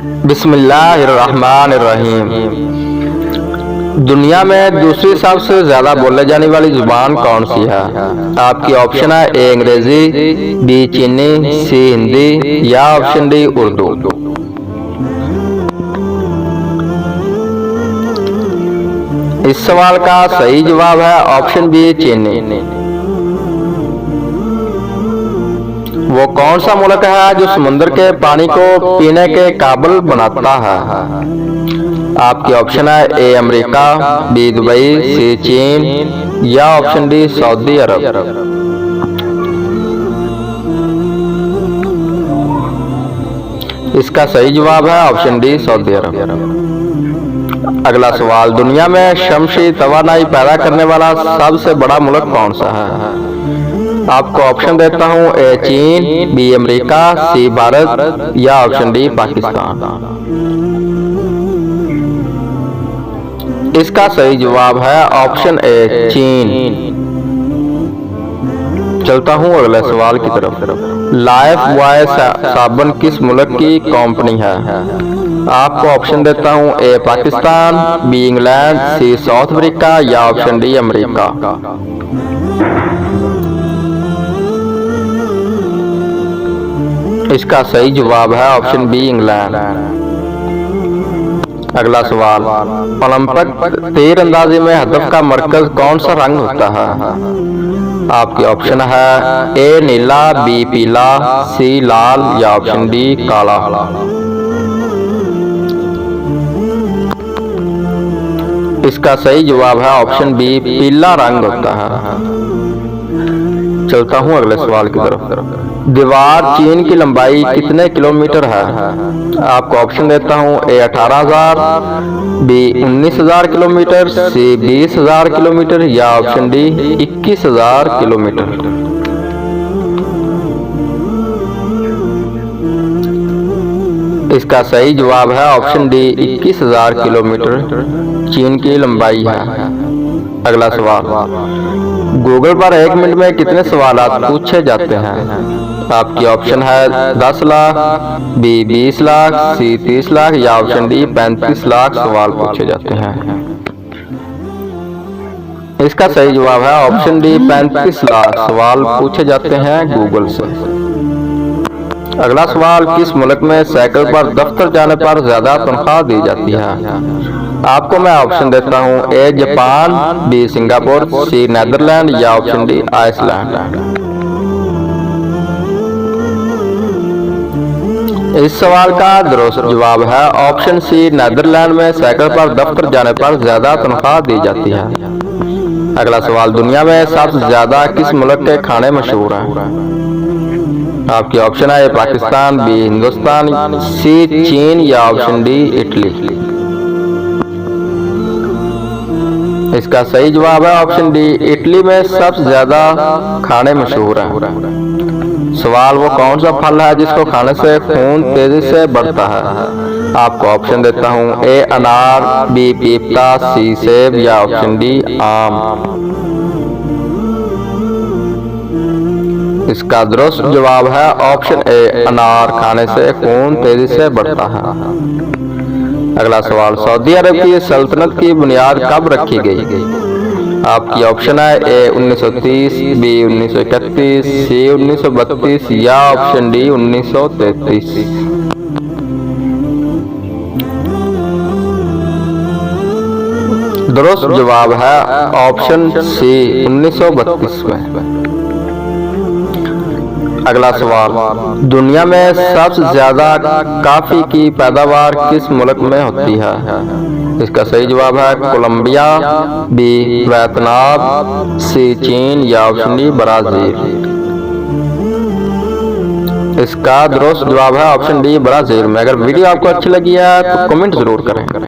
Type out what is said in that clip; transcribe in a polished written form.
बिस्मिल्लाहिर्रहमानिर्रहीम। दुनिया में दूसरी सबसे ज्यादा बोले जाने वाली जुबान कौन सी है? आपकी ऑप्शन है ए अंग्रेजी, बी चीनी, सी हिंदी या ऑप्शन डी उर्दू। इस सवाल का सही जवाब है ऑप्शन बी चीनी। वो कौन सा मुल्क है जो समुद्र के पानी को पीने के काबिल बनाता है? आपकी ऑप्शन है ए अमेरिका, बी दुबई, सी चीन या ऑप्शन डी सऊदी अरब। इसका सही जवाब है ऑप्शन डी सऊदी अरब। अगला सवाल, दुनिया में शमसी तवानाई पैदा करने वाला सबसे बड़ा मुल्क कौन सा है? आपको ऑप्शन देता हूं, ए चीन, बी अमेरिका, सी भारत या ऑप्शन डी पाकिस्तान। इसका सही जवाब है ऑप्शन ए चीन। चलता हूं अगले सवाल की तरफ। लाइफ बॉय साबुन किस मुल्क की कंपनी है? आपको ऑप्शन देता हूं, ए पाकिस्तान, बी इंग्लैंड, सी साउथ अफ्रीका या ऑप्शन डी अमेरिका। इसका सही जवाब है ऑप्शन बी इंग्लैंड। अगला सवाल, ओलंपिक तीरंदाजी में हदफ का मरकज कौन सा रंग होता है? आपकी ऑप्शन है ए नीला, बी पीला, सी लाल या ऑप्शन डी काला। इसका सही जवाब है ऑप्शन बी पीला रंग होता है। चलता हूं अगले सवाल की तरफ। दीवार चीन की लंबाई कितने किलोमीटर है? आपको ऑप्शन देता हूं, ए 18,000, बी 19,000 किलोमीटर, सी 20,000 किलोमीटर या ऑप्शन डी 21,000 किलोमीटर। इसका सही जवाब है ऑप्शन डी 21,000 किलोमीटर चीन की लंबाई है। अगला सवाल, गूगल पर 1 मिनट में कितने सवालात पूछे जाते हैं? आपकी ऑप्शन है 10 लाख, बी 20 लाख, सी 30 लाख या ऑप्शन डी 35 लाख सवाल पूछे जाते हैं। इसका सही जवाब है ऑप्शन डी 35 लाख सवाल पूछे जाते हैं गूगल से। अगला सवाल, किस मुल्क में साइकिल पर दफ्तर जाने पर ज्यादा तनख्वाह दी जाती है? आपको मैं ऑप्शन देता हूं, A Japan, B Singapore, C Netherland या ऑप्शन डी आइसलैंड। इस सवाल का दुरुस्त जवाब है ऑप्शन सी नीदरलैंड में साइकिल पर दफ्तर जाने पर ज्यादा तनख्वाह दी जाती है। अगला सवाल, दुनिया में सबसे ज्यादा किस मुल्क के खाने मशहूर हैं? आपकी ऑप्शन है पाकिस्तान, बी हिंदुस्तान, सी चीन या ऑप्शन डी इटली। इसका सही जवाब है ऑप्शन डी इटली में सबसे ज्यादा खाने मशहूर हैं। सवाल, वो कौन सा फल है जिसको खाने से खून तेजी से बढ़ता है? आपको ऑप्शन देता हूं, ए अनार, बी पपीता, सी सेब या ऑप्शन डी आम। इसका दुरुस्त जवाब है ऑप्शन ए अनार, खाने से खून तेजी से बढ़ता है। अगला सवाल, सऊदी अरब की सल्तनत की बुनियाद कब रखी गई? आपकी ऑप्शन है ए 1930, बी 1931, सी 1932 या ऑप्शन डी 1933। दुरुस्त जवाब है ऑप्शन सी 1932 में। अगला सवाल, दुनिया में सबसे ज्यादा कॉफी की पैदावार किस मुल्क में होती है? इसका सही जवाब है कोलंबिया, बी वियतनाम, सी चीन या ऑप्शन डी ब्राजील। इसका दुरुस्त जवाब है ऑप्शन डी ब्राजील में। अगर वीडियो आपको अच्छी लगी है तो कमेंट जरूर करें।